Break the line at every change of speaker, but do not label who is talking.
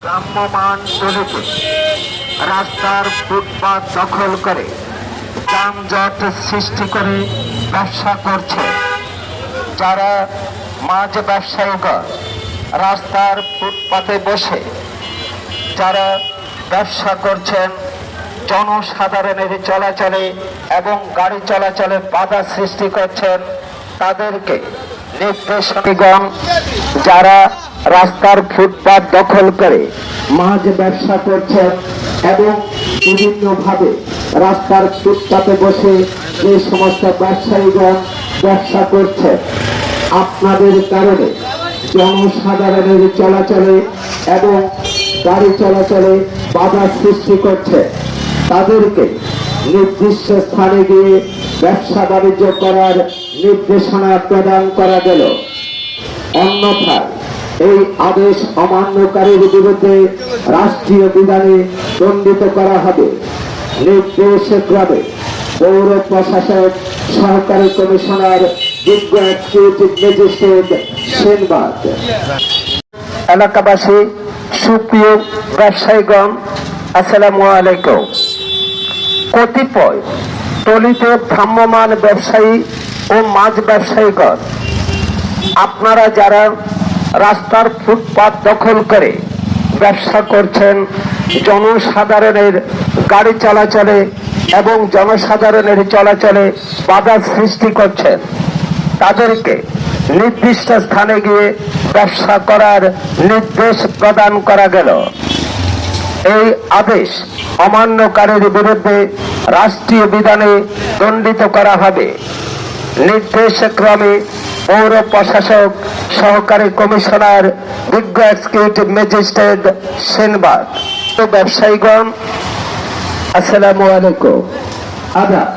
ভ্রাম্যমাণ ট্রলিতে রাস্তার ফুটপাত দখল করে যানজট সৃষ্টি করে ব্যবসা করছে। যারা মাছ ব্যবসায়ীগণ রাস্তার ফুটপাতে বসে যারা ব্যবসা করছেন, জনসাধারণের চলাচলে এবং গাড়ি চলাচলে বাধা সৃষ্টি করছেন, তাদেরকে নির্দেশকগণ যারা রাস্তার ফুটপাত দখল করে মাছ ব্যবসা করছেন এবং বিভিন্নভাবে রাস্তার ফুটপাতে বসে যে সমস্ত ব্যবসায়ীগণ ব্যবসা করছে, আপনাদের কারণে জনসাধারণের চলাচলে এবং গাড়ি চলাচলে বাধা সৃষ্টি করছে, তাদেরকে নির্দিষ্ট স্থানে গিয়ে ব্যবসা বাণিজ্য করার নির্দেশনা প্রদান করা গেল। অন্যথায় এই আদেশ অমান্যকারীর বিরুদ্ধে রাষ্ট্রীয় বিধানে দণ্ডিত করা হবে। নির্দেশক্রমে পৌর প্রশাসক সহকারী কমিশনার যোগ্য এক্সিকিউটিভ ম্যাজিস্ট্রেট সেনবাগ। এলাকাবাসী, সুপ্রিয় ব্যবসায়ীগণ, আসসালামু আলাইকুম। কতিপয় ট্রলিতে ভ্রাম্যমাণ ব্যবসায়ী ও মাছ ব্যবসায়ীগণ আপনারা যারা রাস্তার ফুটপাত দখল করে ব্যবসা করছেন, জনসাধারণের গাড়ি চলাচলে এবং জনসাধারণের চলাচলে বাধা সৃষ্টি করছেন, তাদেরকে নির্দিষ্ট স্থানে গিয়ে ব্যবসা করার নির্দেশ প্রদান করা গেল। এই আদেশ অমান্যকারীর বিরুদ্ধে রাষ্ট্রীয় বিধানে দণ্ডিত করা হবে। নির্দেশক্রমে পৌর প্রশাসক সহকারী কমিশনার যোগ্য এক্সিকিউটিভ ম্যাজিস্ট্রেট সেনবাগ। ব্যবসায়ীগণ, আসসালামু আলাইকুম। আদাব।